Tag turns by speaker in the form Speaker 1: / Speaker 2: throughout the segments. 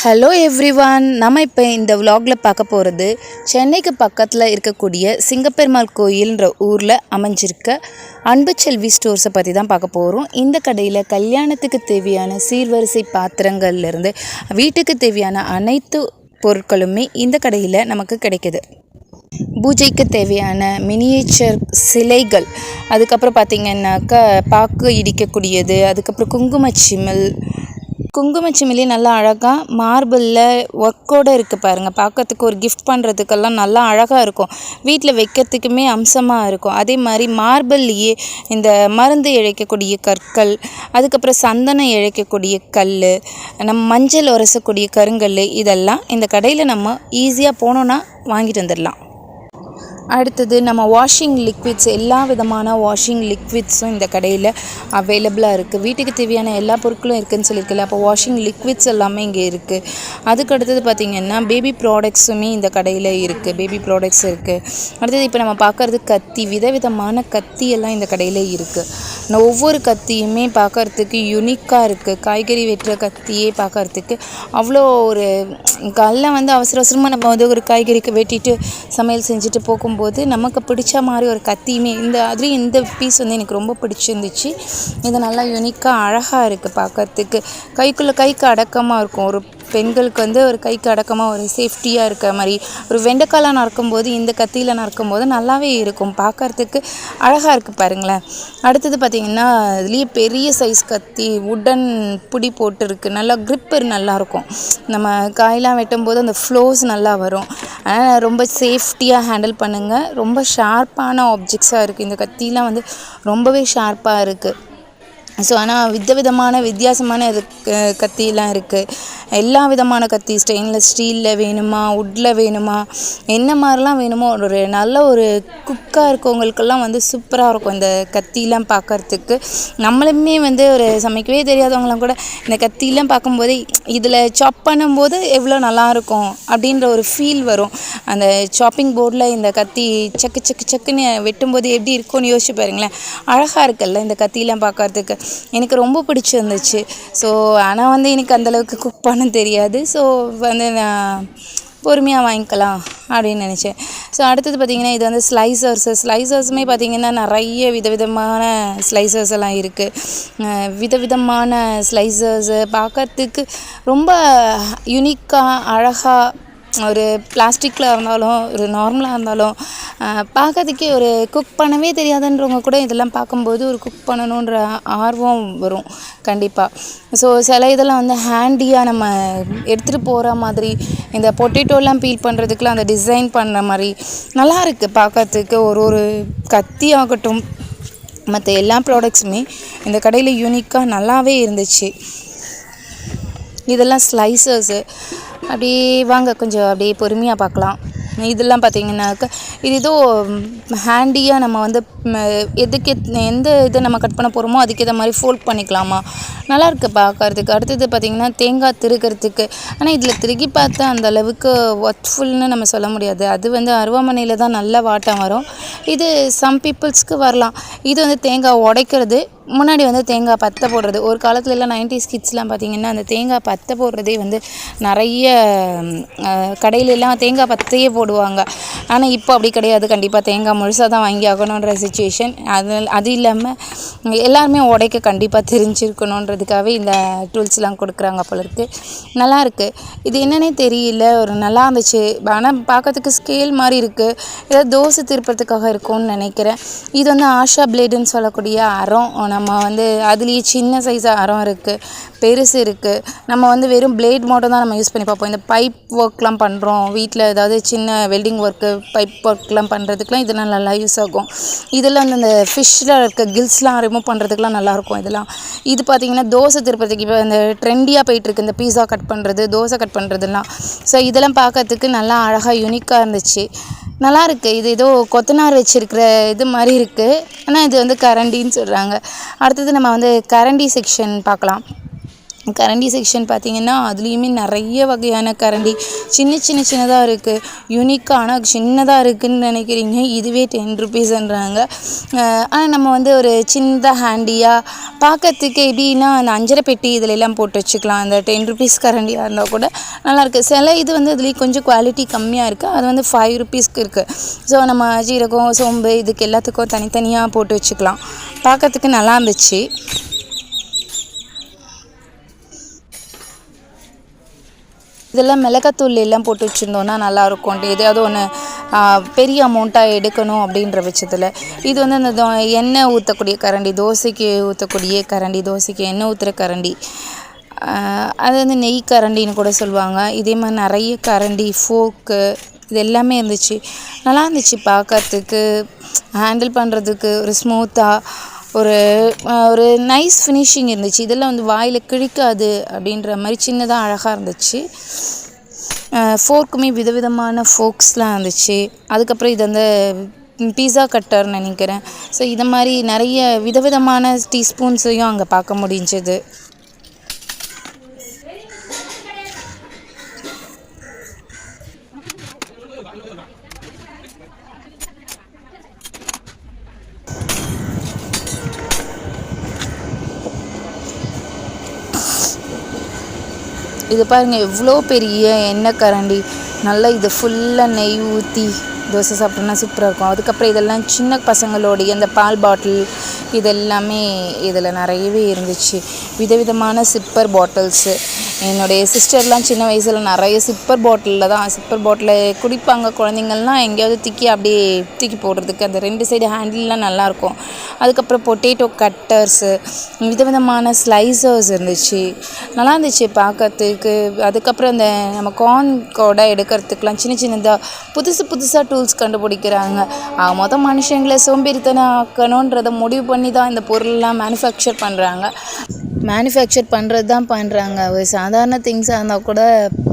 Speaker 1: Hello everyone, நம்ம இப்போ இந்த விலாகில் பார்க்க போகிறது சென்னைக்கு பக்கத்தில் இருக்கக்கூடிய சிங்கப்பெருமாள் கோயில்ன்ற ஊரில் அமைஞ்சிருக்க அன்புச்செல்வி ஸ்டோர்ஸை பற்றி தான் பார்க்க போகிறோம். இந்த கடையில் கல்யாணத்துக்கு தேவையான சீர்வரிசை பாத்திரங்கள்லேருந்து வீட்டுக்கு தேவையான அனைத்து பொருட்களுமே இந்த கடையில் நமக்கு கிடைக்கிது. பூஜைக்கு தேவையான மினியேச்சர் சிலைகள், அதுக்கப்புறம் பார்த்திங்கன்னாக்கா பாக்கு இடிக்கக்கூடியது, அதுக்கப்புறம் குங்குமச்சிமிலே நல்லா அழகாக மார்பிளில் ஒர்க்கோடு இருக்குது பாருங்கள். பார்க்கறதுக்கு ஒரு கிஃப்ட் பண்ணுறதுக்கெல்லாம் நல்லா அழகாக இருக்கும், வீட்டில் வைக்கிறதுக்குமே அம்சமாக இருக்கும். அதே மாதிரி மார்பிள்லேயே இந்த மருந்து இழைக்கக்கூடிய கற்கள், அதுக்கப்புறம் சந்தனம் இழைக்கக்கூடிய கல், நம்ம மஞ்சள் உரசக்கூடிய கருங்கல், இதெல்லாம் இந்த கடையில் நம்ம ஈஸியாக போனோன்னா வாங்கிட்டு வந்துடலாம். அடுத்தது நம்ம வாஷிங் லிக்விட்ஸ், எல்லா விதமான வாஷிங் லிக்விட்ஸும் இந்த கடையில் அவைலபிளாக இருக்குது. வீட்டுக்கு தேவையான எல்லா பொருட்களும் இருக்குதுன்னு சொல்லியிருக்கல, அப்போ வாஷிங் லிக்விட்ஸ் எல்லாமே இங்கே இருக்குது. அதுக்கு அடுத்தது பார்த்திங்கன்னா பேபி ப்ராடக்ட்ஸுமே இந்த கடையில் இருக்குது. பேபி ப்ராடக்ட்ஸ் இருக்குது. அடுத்தது இப்போ நம்ம பார்க்குறது கத்தி, விதவிதமான கத்தி எல்லாம் இந்த கடையில் இருக்குது. ஒவ்வொரு கத்தியுமே பார்க்குறதுக்கு யூனிக்காக இருக்குது. காய்கறி வெட்டுற கத்தியே பார்க்குறதுக்கு அவ்வளோ ஒரு கல்லை அவசர அவசரமாக நம்ம ஒரு காய்கறிக்கு வெட்டிட்டு சமையல் செஞ்சுட்டு போகும்போது நமக்கு பிடிச்ச மாதிரி ஒரு கத்தியுமே அதுலேயும் இந்த பீஸ் எனக்கு ரொம்ப பிடிச்சிருந்துச்சு. இது நல்லா யூனிக்காக அழகாக இருக்குது பார்க்கறதுக்கு. கைக்கு அடக்கமாக இருக்கும். ஒரு பெண்களுக்கு ஒரு கைக்கு அடக்கமாக ஒரு சேஃப்டியாக இருக்க மாதிரி ஒரு வெண்டைக்காலாம் நறுக்கும்போது இந்த கத்தியில் நறுக்கும்போது நல்லாவே இருக்கும், பார்க்குறதுக்கு அழகாக இருக்குது பாருங்களேன். அடுத்தது பார்த்திங்கன்னா இதுலேயே பெரிய சைஸ் கத்தி, உடன் புடி போட்டுருக்கு, நல்லா க்ரிப்பர் நல்லாயிருக்கும். நம்ம காயெலாம் வெட்டும்போது அந்த ஃப்ளோஸ் நல்லா வரும். அதனால் ரொம்ப சேஃப்டியாக ஹேண்டில் பண்ணுங்கள். ரொம்ப ஷார்ப்பான ஆப்ஜெக்ட்ஸாக இருக்குது. இந்த கத்திலாம் ரொம்பவே ஷார்ப்பாக இருக்குது. ஸோ ஆனால் வித்தியாசமான கத்திலாம் இருக்குது. எல்லா விதமான கத்தி, ஸ்டெயின்லெஸ் ஸ்டீலில் வேணுமா, வுட்டில் வேணுமா, என்ன மாதிரிலாம் வேணுமோ, ஒரு நல்ல ஒரு குக்காக இருக்கவங்களுக்கெல்லாம் சூப்பராக இருக்கும் இந்த கத்திலாம் பார்க்குறதுக்கு. நம்மளுமே ஒரு சமைக்கவே தெரியாதவங்களாம் கூட இந்த கத்திலாம் பார்க்கும்போதே இதில் சாப் பண்ணும்போது எவ்வளோ நல்லாயிருக்கும் அப்படின்ற ஒரு ஃபீல் வரும். அந்த சாப்பிங் போர்டில் இந்த கத்தி சக்குன்னு வெட்டும்போது எப்படி இருக்கும்னு யோசிச்சு பாருங்களேன். அழகாக இருக்குல்ல இந்த கத்திலாம் பார்க்குறதுக்கு. எனக்கு ரொம்ப பிடிச்சிருந்துச்சு. ஸோ ஆனால் எனக்கு அந்தளவுக்கு குக் பண்ண தெரியாது. ஸோ நான் பொறுமையாக வாங்கிக்கலாம் அப்படின்னு நினச்சேன். ஸோ அடுத்தது பார்த்திங்கன்னா இது ஸ்லைசர்ஸுமே பார்த்திங்கன்னா நிறைய விதவிதமான ஸ்லைசர்ஸ் எல்லாம் இருக்குது. விதவிதமான ஸ்லைசர்ஸு பார்க்கறதுக்கு ரொம்ப யூனிக்காக அழகாக, ஒரு பிளாஸ்டிக்கில் இருந்தாலும் ஒரு நார்மலாக இருந்தாலும் பார்க்கறதுக்கே ஒரு குக் பண்ணவே தெரியாதுன்றவங்க கூட இதெல்லாம் பார்க்கும்போது ஒரு குக் பண்ணணுன்ற ஆர்வம் வரும் கண்டிப்பாக. ஸோ சில இதெல்லாம் ஹேண்டியாக நம்ம எடுத்துகிட்டு போகிற மாதிரி, இந்த பொட்டேட்டோலாம் பீல் பண்ணுறதுக்குலாம் அந்த டிசைன் பண்ணுற மாதிரி நல்லா இருக்குது பார்க்கறதுக்கு. ஒரு கத்தி ஆகட்டும், மற்ற எல்லா ப்ராடக்ட்ஸுமே இந்த கடையில் யூனிக்காக நல்லாவே இருந்துச்சு. இதெல்லாம் ஸ்லைசர்ஸு. அப்படியே வாங்க கொஞ்சம் அப்படியே பொறுமையாக பார்க்கலாம். இதெல்லாம் பார்த்திங்கனாக்கா இது ஏதோ ஹேண்டியாக நம்ம எந்த இதை நம்ம கட் பண்ண போகிறோமோ அதுக்கேற்ற மாதிரி ஃபோல்ட் பண்ணிக்கலாமா, நல்லாயிருக்கு பார்க்கறதுக்கு. அடுத்தது பார்த்திங்கன்னா தேங்காய் திருக்கிறதுக்கு. ஆனால் இதில் திருகி பார்த்தா அந்த அளவுக்கு ஒர்த்ஃபுல்னு நம்ம சொல்ல முடியாது. அது அருவாமனையில் தான் நல்ல வாட்டம் வரும். இது சம் பீப்புள்ஸ்க்கு வரலாம். இது தேங்காய் உடைக்கிறது, முன்னாடி தேங்காய் பற்ற போடுறது. ஒரு காலத்துல எல்லாம் 90s கிட்ஸ்லாம் பார்த்திங்கன்னா அந்த தேங்காய் பற்ற போடுறதே நிறைய கடையிலெல்லாம் தேங்காய் பற்றையே போடுவாங்க. ஆனால் இப்போ அப்படி கிடையாது. கண்டிப்பாக தேங்காய் முழுசாக தான் வாங்கி ஆகணுன்ற சுச்சுவேஷன். அது இல்லாமல் எல்லாருமே உடைக்க கண்டிப்பாக தெரிஞ்சிருக்கணுன்றதுக்காகவே இந்த டூல்ஸ்லாம் கொடுக்குறாங்க போல இருக்குது. நல்லாயிருக்கு. இது என்னன்னே தெரியல, ஒரு நல்லா இருந்துச்சு. ஆனால் பார்க்கறதுக்கு ஸ்கேல் மாதிரி இருக்குது. ஏதாவது தோசை திருப்பறதுக்காக இருக்கும்னு நினைக்கிறேன். இது ஆஷா பிளேடுன்னு சொல்லக்கூடிய அறம். நம்ம அதுலேயே சின்ன சைஸாக அறம் இருக்குது, பெருசு இருக்குது. நம்ம வெறும் பிளேட் மட்டும் தான் நம்ம யூஸ் பண்ணி பார்ப்போம். இந்த பைப் ஒர்க்லாம் பண்ணுறோம் வீட்டில், ஏதாவது சின்ன வெல்டிங் ஒர்க்கு, பைப் ஒர்க்லாம் பண்ணுறதுக்குலாம் இதெல்லாம் நல்லா யூஸ் ஆகும். இதெல்லாம் இந்த ஃபிஷ்ஷில் இருக்க கில்ஸ்லாம் ரிமூவ் பண்ணுறதுக்குலாம் நல்லாயிருக்கும் இதெல்லாம். இது பார்த்திங்கன்னா தோசை திருப்பறதுக்கு இப்போ இந்த ட்ரெண்டியாக போயிட்டுருக்கு, இந்த பீஸா கட் பண்ணுறது, தோசை கட் பண்ணுறதுலாம். ஸோ இதெல்லாம் பார்க்கறதுக்கு நல்லா அழகாக யூனிக்காக இருந்துச்சு. நல்லா இருக்குது. இது ஏதோ கொத்தனார் வச்சுருக்கிற இது மாதிரி இருக்குது. ஆனால் இது கரண்டின்னு சொல்கிறாங்க. அடுத்தது நம்ம கரண்டி செக்ஷன் பார்க்கலாம். கரண்டி செக்ஷன் பார்த்திங்கன்னா அதுலேயுமே நிறைய வகையான கரண்டி சின்னதாக இருக்குது, யூனிக்காக. ஆனால் சின்னதாக இருக்குதுன்னு நினைக்கிறீங்க, இதுவே 10 ருபீஸ்ன்றாங்க. ஆனால் நம்ம வந்து ஒரு சின்னதாக ஹேண்டியாக பார்க்கறதுக்கு எப்படின்னா அந்த அஞ்சரை பெட்டி இதிலெல்லாம் போட்டு வச்சுக்கலாம். அந்த 10 ருபீஸ் கரண்டியாக இருந்தால் கூட நல்லாயிருக்கு. சில இது வந்து அதுலேயும் கொஞ்சம் குவாலிட்டி கம்மியாக இருக்குது, அது வந்து 5 ருபீஸ்க்கு இருக்குது. ஸோ நம்ம ஜீரகம், சோம்பு இதுக்கு எல்லாத்துக்கும் தனித்தனியாக போட்டு வச்சுக்கலாம். பார்க்கறதுக்கு நல்லா இருந்துச்சு. இதெல்லாம் மிளகாத்தூள் எல்லாம் போட்டு வச்சுருந்தோன்னா நல்லாயிருக்கும். எதையாவது ஒன்று பெரிய அமௌண்ட்டாக எடுக்கணும் அப்படின்ற பட்சத்தில். இது வந்து அந்த எண்ணெய் ஊற்றக்கூடிய கரண்டி, தோசைக்கு ஊற்றக்கூடிய கரண்டி, தோசைக்கு எண்ணெய் ஊற்றுற கரண்டி, அது வந்து நெய் கரண்டின்னு கூட சொல்லுவாங்க. இதே மாதிரி நிறைய கரண்டி, ஃபோர்க்கு இது எல்லாமே இருந்துச்சு. நல்லா இருந்துச்சு பார்க்கறதுக்கு, ஹேண்டில் பண்ணுறதுக்கு ஒரு ஸ்மூத்தாக ஒரு ஒரு நைஸ் ஃபினிஷிங் இருந்துச்சு. இதெல்லாம் வந்து வாயில் கிழிக்காது அப்படின்ற மாதிரி சின்னதாக அழகாக இருந்துச்சு. ஃபோர்க்குமே விதவிதமான ஃபோர்க்ஸ்லாம் இருந்துச்சு. அதுக்கப்புறம் இது வந்து பீஸா கட்டர்னு நினைக்கிறேன். ஸோ இதை மாதிரி நிறைய விதவிதமான டீஸ்பூன்ஸையும் அங்கே பார்க்க முடிஞ்சது. இது பாருங்கள், எவ்வளோ பெரிய எண்ணெய் கரண்டி. நல்லா இது ஃபுல்லாக நெய் ஊற்றி தோசை சாப்பிட்டோன்னா சூப்பராக இருக்கும். அதுக்கப்புறம் இதெல்லாம் சின்ன பசங்களுடைய அந்த பால் பாட்டில் இதெல்லாமே இதில் நிறையவே இருந்துச்சு. விதவிதமான சிப்பர் பாட்டில்ஸு. என்னுடைய சிஸ்டர்லாம் சின்ன வயசில் நிறைய சிப்பர் பாட்டிலில் குடிப்பாங்க. குழந்தைங்கள்லாம் எங்கேயாவது அப்படியே தூக்கி போடுறதுக்கு அந்த 2 சைடு ஹேண்டில்லாம் நல்லாயிருக்கும். அதுக்கப்புறம் பொட்டேட்டோ கட்டர்ஸு, விதவிதமான ஸ்லைசர்ஸ் இருந்துச்சு. நல்லா இருந்துச்சு பார்க்கறதுக்கு. அதுக்கப்புறம் இந்த நம்ம கார்ன் கூட எடுக்கிறதுக்கெலாம் சின்னதாக புதுசாக டூல்ஸ் கண்டுபிடிக்கிறாங்க. மொதல் மனுஷங்களை சோம்பேறித்தனம் ஆக்கணுன்றதை முடிவு பண்ணி தான் இந்த பொருள்லாம் மேனுஃபேக்சர் பண்ணுறாங்க. ஒரு சாதாரண திங்ஸாக இருந்தால் கூட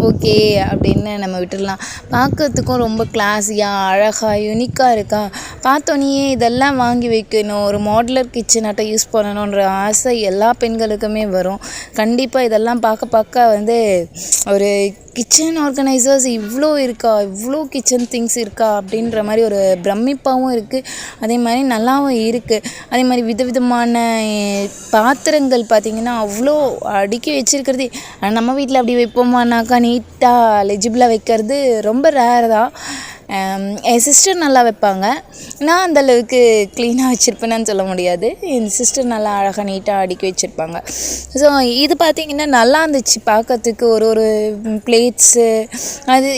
Speaker 1: ஓகே அப்படின்னு நம்ம விட்டுடலாம். பார்க்கறதுக்கும் ரொம்ப கிளாஸியாக, அழகாக, யூனிக்காக இருக்கா. பார்த்தோன்னே இதெல்லாம் வாங்கி வைக்கணும், ஒரு மாடுலர் கிச்சனாட்ட யூஸ் பண்ணணுன்ற ஆசை எல்லா பெண்களுக்குமே வரும். கண்டிப்பாக இதெல்லாம் பார்க்க வந்து ஒரு கிச்சன் ஆர்கனைசர்ஸ் இவ்வளோ கிச்சன் திங்ஸ் இருக்கா அப்படின்ற மாதிரி ஒரு பிரமிப்பாகவும் இருக்குது. அதே மாதிரி நல்லாவும் இருக்குது. அதே மாதிரி விதவிதமான பாத்திரங்கள் பார்த்திங்கன்னா அவ்வளோ அடுக்கி வச்சுருக்கிறது. நம்ம வீட்டில் அப்படி வைப்போமானாக்கா நீட்டாக லெஜிபிளாக வைக்கிறது ரொம்ப ரேர் தான். என் சிஸ்டர் நல்லா வைப்பாங்க. நான் அந்தளவுக்கு க்ளீனாக வச்சுருப்பேன்னு சொல்ல முடியாது. என் சிஸ்டர் நல்லா அழகாக நீட்டாக அடுக்கி வச்சுருப்பாங்க. ஸோ இது பார்த்திங்கன்னா நல்லா இருந்துச்சு பார்க்கறதுக்கு. ஒரு பிளேட்ஸு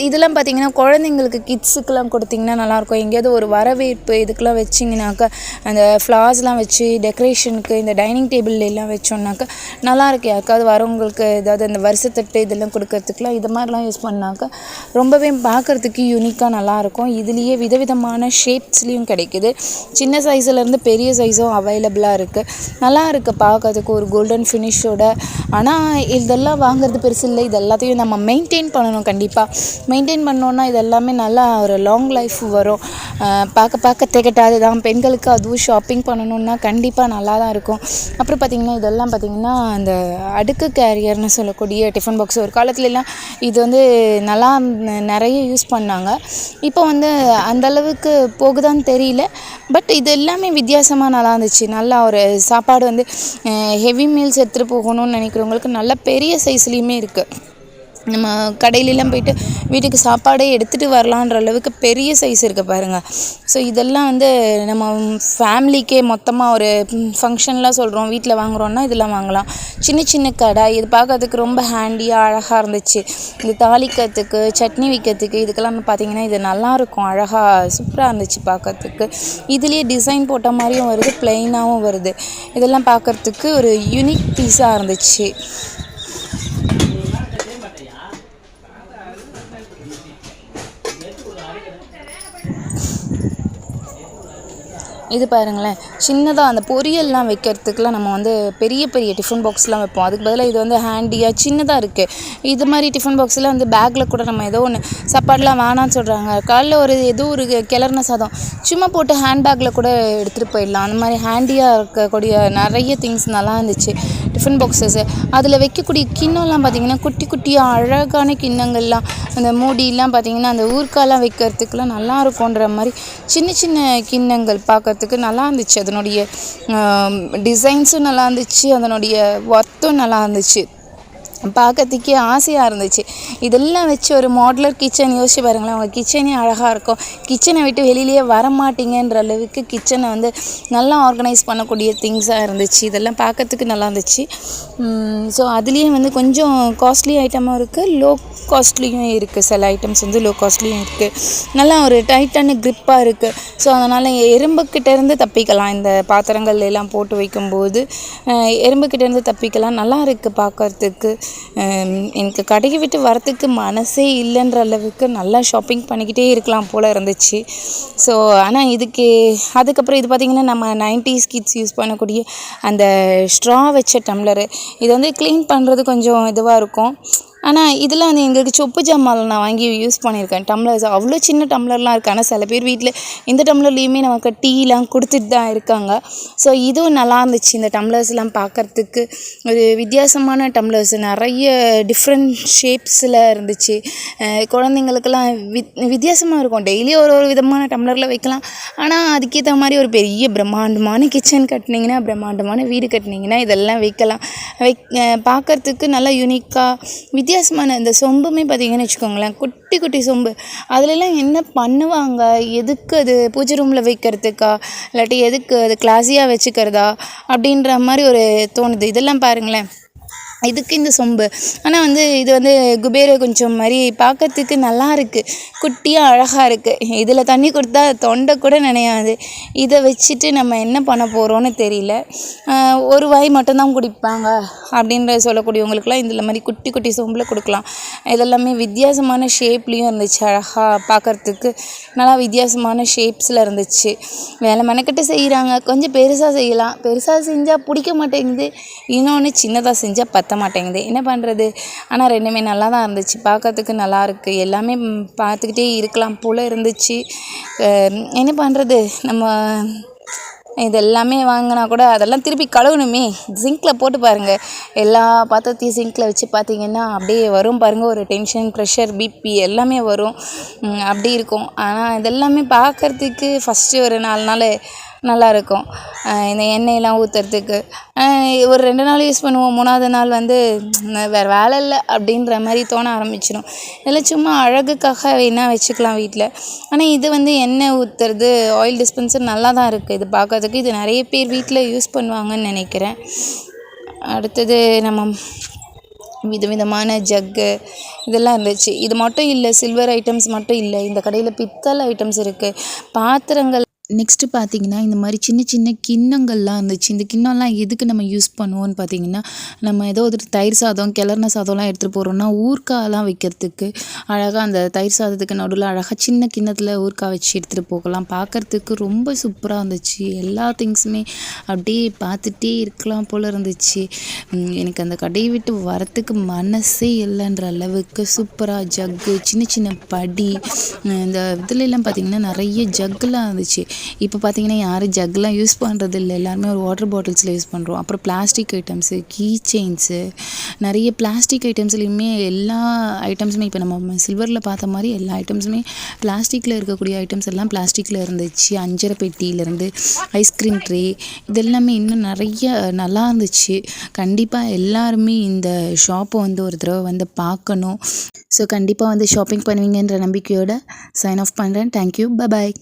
Speaker 1: இதெல்லாம் பார்த்திங்கன்னா குழந்தைங்களுக்கு கிட்ஸுக்கெலாம் கொடுத்திங்கன்னா நல்லாயிருக்கும். எங்கேயாவது ஒரு வரவேற்பு இதுக்கெலாம் வச்சிங்கனாக்கா அந்த ஃப்ளார்ஸ்லாம் வச்சு டெக்கரேஷனுக்கு இந்த டைனிங் டேபிள் எல்லாம் வச்சோன்னாக்கா நல்லாயிருக்கு. யாருக்காவது வரவங்களுக்கு ஏதாவது அந்த வருஷத்தட்டு இதெல்லாம் கொடுக்கறதுக்குலாம் இது மாதிரிலாம் யூஸ் பண்ணாக்கா ரொம்பவே பார்க்குறதுக்கு யூனிக்காக நல்லாயிருக்கும். இதுலேயே விதவிதமான ஷேப்ஸ்லேயும் கிடைக்குது. சின்ன சைஸ்லேருந்து பெரிய சைஸும் அவைலபிளாக இருக்குது. நல்லா இருக்குது பார்க்கறதுக்கு ஒரு கோல்டன் ஃபினிஷோட. ஆனால் இதெல்லாம் வாங்குறது பெருசு இல்லை, இது எல்லாத்தையும் நம்ம மெயின்டைன் பண்ணணும். கண்டிப்பாக மெயின்டைன் பண்ணோன்னா இது எல்லாமே நல்லா ஒரு லாங் லைஃப் வரும். பார்க்க திகட்டாது தான். பெண்களுக்கு அதுவும் ஷாப்பிங் பண்ணணுன்னா கண்டிப்பாக நல்லா தான் இருக்கும். அப்புறம் பார்த்திங்கன்னா இதெல்லாம் பார்த்திங்கன்னா அந்த அடுக்கு கேரியர்னு சொல்லக்கூடிய டிஃபன் பாக்ஸ். ஒரு காலத்துலலாம் இது வந்து நல்லா நிறைய யூஸ் பண்ணாங்க. இப்போ வந்து அந்தளவுக்கு போகுதான்னு தெரியல. பட் இது எல்லாமே வித்தியாசமாக நல்லா இருந்துச்சு. நல்லா ஒரு சாப்பாடு வந்து ஹெவி மீல்ஸ் எடுத்துகிட்டு போகணும்னு நினைக்கிறவங்களுக்கு நல்ல பெரிய சைஸ்லேயுமே இருக்குது. நம்ம கடையிலெலாம் போய்ட்டு வீட்டுக்கு சாப்பாடே எடுத்துகிட்டு வரலான்ற அளவுக்கு பெரிய சைஸ் இருக்குது பாருங்கள். ஸோ இதெல்லாம் வந்து நம்ம ஃபேமிலிக்கே மொத்தமாக ஒரு ஃபங்க்ஷன்லாம் சொல்கிறோம், வீட்டில் வாங்குகிறோன்னா இதெல்லாம் வாங்கலாம். சின்ன கடை இது பார்க்கறதுக்கு ரொம்ப ஹேண்டியாக அழகாக இருந்துச்சு. இது தாளிக்கிறதுக்கு, சட்னி வைக்கிறதுக்கு இதுக்கெல்லாம் பார்த்திங்கன்னா இது நல்லாயிருக்கும். அழகாக சூப்பராக இருந்துச்சு பார்க்கறதுக்கு. இதுலேயே டிசைன் போட்ட மாதிரியும் வருது, ப்ளெயினாகவும் வருது. இதெல்லாம் பார்க்கறதுக்கு ஒரு யூனிக் பீஸாக இருந்துச்சு. இது பாருங்களேன், சின்னதாக அந்த பொரியல்லாம் வைக்கிறதுக்குலாம் நம்ம வந்து பெரிய டிஃபன் பாக்ஸ்லாம் வைப்போம். அதுக்கு பதிலாக இது வந்து ஹேண்டியாக சின்னதாக இருக்குது. இது மாதிரி டிஃபன் பாக்ஸில் வந்து பேக்கில் கூட நம்ம ஏதோ ஒன்று சாப்பாடெலாம் வேணான்னு சொல்கிறாங்க. காலைல ஏதோ ஒரு கிளறின சாதம் சும்மா போட்டு ஹேண்ட் பேக்கில் கூட எடுத்துகிட்டு போயிடலாம். அந்த மாதிரி ஹேண்டியாக இருக்கக்கூடிய நிறைய திங்ஸ் நல்லா இருந்துச்சு. டிஃபன் பாக்ஸஸ்ஸு அதில் வைக்கக்கூடிய கிண்ணம்லாம் பார்த்திங்கன்னா குட்டி குட்டியாக அழகான கிண்ணங்கள்லாம் அந்த மூடிலாம் பார்த்திங்கன்னா அந்த ஊறுகாய்லாம் வைக்கிறதுக்குலாம் நல்லா இருக்குன்ற மாதிரி சின்ன சின்ன கிண்ணங்கள் பார்க்கறதுக்கு நல்லா இருந்துச்சு. அதனுடைய டிசைன்ஸும் நல்லா இருந்துச்சு, அதனுடைய ஒர்த்தும் நல்லா இருந்துச்சு, பார்க்கறதுக்கே ஆசையாக இருந்துச்சு. இதெல்லாம் வச்சு ஒரு மாடுலர் கிச்சன் யோசிச்சு பாருங்களேன், உங்கள் கிச்சனே அழகாக இருக்கும். கிச்சனை விட்டு வெளியிலேயே வரமாட்டீங்கன்ற அளவுக்கு கிச்சனை வந்து நல்லா ஆர்கனைஸ் பண்ணக்கூடிய திங்ஸாக இருந்துச்சு. இதெல்லாம் பார்க்கறதுக்கு நல்லா இருந்துச்சு. ஸோ அதுலேயே வந்து கொஞ்சம் காஸ்ட்லி ஐட்டமும் இருக்குது, லோ காஸ்ட்லியும் இருக்குது. சில ஐட்டம்ஸ் வந்து லோ காஸ்ட்லியும் இருக்குது. நல்லா ஒரு டைட்டான க்ரிப்பாக இருக்குது. ஸோ அதனால் எறும்புக்கிட்டேருந்து தப்பிக்கலாம். இந்த பாத்திரங்கள் எல்லாம் போட்டு வைக்கும்போது எறும்புக்கிட்டேருந்து தப்பிக்கலாம். நல்லா இருக்குது பார்க்கறதுக்கு. எனக்கு கடையை விட்டு வரத்துக்கு மனசே இல்லைன்ற அளவுக்கு நல்லா ஷாப்பிங் பண்ணிக்கிட்டே இருக்கலாம் போல் இருந்துச்சு. ஸோ ஆனால் அதுக்கப்புறம் இது பார்த்திங்கன்னா நம்ம 90s கிட்ஸ் யூஸ் பண்ணக்கூடிய அந்த ஸ்ட்ரா வச்ச டம்ளரு, இது வந்து க்ளீன் பண்ணுறது கொஞ்சம் இதுவாக இருக்கும். ஆனால் இதெல்லாம் வந்து எங்களுக்கு சொப்பு ஜாமான்ல நான் வாங்கி யூஸ் பண்ணியிருக்கேன். டம்ளர்ஸ் அவ்வளோ சின்ன டம்ளர்லாம் இருக்குது. ஆனால் சில பேர் வீட்டில் இந்த டம்ளர்லேயுமே நமக்கு டீலாம் கொடுத்துட்டு தான் இருக்காங்க. ஸோ இதுவும் நல்லா இருந்துச்சு. இந்த டம்ளர்ஸ்லாம் பார்க்குறதுக்கு ஒரு வித்தியாசமான டம்ளர்ஸ், நிறைய டிஃப்ரெண்ட் ஷேப்ஸில் இருந்துச்சு. குழந்தைங்களுக்கெல்லாம் வித்தியாசமாக இருக்கும். டெய்லி ஒரு ஒரு விதமான டம்ளரில் வைக்கலாம். ஆனால் அதுக்கேற்ற மாதிரி ஒரு பெரிய பிரம்மாண்டமான கிச்சன் கட்டினீங்கன்னா, பிரம்மாண்டமான வீடு கட்டினீங்கன்னா இதெல்லாம் வைக்கலாம். பார்க்குறதுக்கு நல்லா யூனிக்காக வித்தியாசமான இந்த சொம்புமே பார்த்திங்கன்னு வச்சுக்கோங்களேன், குட்டி குட்டி சொம்பு. அதுலலாம் என்ன பண்ணுவாங்க, எதுக்கு அது பூஜை ரூமில் வைக்கிறதுக்கா இல்லாட்டி எதுக்கு அது கிளாஸியாக வச்சுக்கிறதா அப்படின்ற மாதிரி ஒரு தோணுது. இதெல்லாம் பாருங்களேன், இதுக்கு இந்த சொம்பு. ஆனால் வந்து இது வந்து குபேர கொஞ்சம் மாதிரி பார்க்கறதுக்கு நல்லா இருக்குது, குட்டியாக அழகாக இருக்குது. இதில் தண்ணி கொடுத்தா தொண்டை கூட நனையாது. இதை வச்சுட்டு நம்ம என்ன பண்ண போகிறோன்னு தெரியல. ஒரு வாய் மட்டும்தான் குடிப்பாங்க அப்படின்ற சொல்லக்கூடியவங்களுக்குலாம் இதில் மாதிரி குட்டி குட்டி சொம்பில் கொடுக்கலாம். இதெல்லாமே வித்தியாசமான ஷேப்லேயும் இருந்துச்சு, அழகாக பார்க்குறதுக்கு நல்லா வித்தியாசமான ஷேப்ஸில் இருந்துச்சு. வேலை மெனக்கட்டு செய்கிறாங்க, கொஞ்சம் பெருசாக செய்யலாம். பெருசாக செஞ்சால் பிடிக்க மாட்டேங்குது, இன்னொன்று சின்னதாக செஞ்சால் பற்ற மாட்டேங்குது. என்ன பண்ணுறது? ஆனால் ரெண்டுமே நல்லா தான் இருந்துச்சு, பார்க்கறதுக்கு நல்லா இருக்குது. எல்லாமே பார்த்துக்கிட்டே இருக்கலாம் போல் இருந்துச்சு. என்ன பண்ணுறது, நம்ம இதெல்லாமே வாங்கினா கூட அதெல்லாம் திருப்பி கழுவணுமே. சிங்கில் போட்டு பாருங்கள், எல்லா பாத்திரத்தையும் சிங்கில் வச்சு பார்த்திங்கன்னா அப்படியே வரும் பாருங்கள், ஒரு டென்ஷன், ப்ரெஷர், பிபி எல்லாமே வரும். அப்படி இருக்கும். ஆனால் இதெல்லாமே பார்க்குறதுக்கு ஃபஸ்ட்டு ஒரு 4 நாள் நல்லாயிருக்கும். இந்த எண்ணெயெல்லாம் ஊற்றுறதுக்கு ஒரு 2 நாள் யூஸ் பண்ணுவோம். 3ஆவது நாள் வந்து வேறு வேலை இல்லை அப்படின்ற மாதிரி தோண ஆரம்பிச்சிடும். இதெல்லாம் சும்மா அழகுக்காக வேணால் வச்சுக்கலாம் வீட்டில். ஆனால் இது வந்து எண்ணெய் ஊற்றுறது, ஆயில் டிஸ்பென்சர் நல்லா தான் இருக்குது. இது பார்க்கறதுக்கு இது நிறைய பேர் வீட்டில் யூஸ் பண்ணுவாங்கன்னு நினைக்கிறேன். அடுத்தது நம்ம விதவிதமான ஜக்கு இதெல்லாம் இருந்துச்சு. இது மட்டும் இல்லை, சில்வர் ஐட்டம்ஸ் மட்டும் இல்லை, இந்த கடையில் பித்தளை ஐட்டம்ஸ் இருக்குது, பாத்திரங்கள். நெக்ஸ்ட்டு பார்த்திங்கன்னா இந்த மாதிரி சின்ன சின்ன கிண்ணங்கள்லாம் இருந்துச்சு. இந்த கிண்ணம்லாம் எதுக்கு நம்ம யூஸ் பண்ணுவோன்னு பார்த்திங்கன்னா, நம்ம ஏதோ ஒரு தயிர் சாதம், கிளறின சாதம்லாம் எடுத்துகிட்டு போகிறோன்னா ஊறுகாயெல்லாம் வைக்கிறதுக்கு அழகாக அந்த தயிர் சாதத்துக்கு நடுவில் அழகாக சின்ன கிண்ணத்தில் ஊறுகாய் வச்சு எடுத்துகிட்டு போகலாம். பார்க்குறதுக்கு ரொம்ப சூப்பராக இருந்துச்சு. எல்லா திங்ஸுமே அப்படியே பார்த்துட்டே இருக்கலாம் போல் இருந்துச்சு. எனக்கு அந்த கடையை விட்டு வரத்துக்கு மனசே இல்லைன்ற அளவுக்கு சூப்பராக ஜக்கு, சின்ன சின்ன படி, இந்த இதுலெல்லாம் பார்த்திங்கன்னா நிறைய ஜக்குலாம் இருந்துச்சு. இப்போ பார்த்திங்கன்னா யாரும் ஜக்லாம் யூஸ் பண்ணுறது இல்லை, எல்லாருமே ஒரு வாட்டர் பாட்டில்ஸில் யூஸ் பண்ணுறோம். அப்புறம் பிளாஸ்டிக் ஐட்டம்ஸு, கீ செயின்ஸு, நிறைய பிளாஸ்டிக் ஐட்டம்ஸ்லேயுமே எல்லா ஐட்டம்ஸுமே இப்போ நம்ம சில்வரில் பார்த்த மாதிரி எல்லா ஐட்டம்ஸுமே பிளாஸ்டிக்கில் இருக்கக்கூடிய ஐட்டம்ஸ் எல்லாம் பிளாஸ்டிக்கில் இருந்துச்சு. அஞ்சரை பெட்டியிலேருந்து ஐஸ்கிரீம் ட்ரே இதெல்லாமே இன்னும் நிறைய நல்லா இருந்துச்சு. கண்டிப்பாக எல்லாருமே இந்த ஷாப்பை வந்து ஒரு தடவை வந்து பார்க்கணும். ஸோ கண்டிப்பாக வந்து ஷாப்பிங் பண்ணுவீங்கன்ற நம்பிக்கையோடு சைன் ஆஃப் பண்ணுறேன். Thank you, bye bye.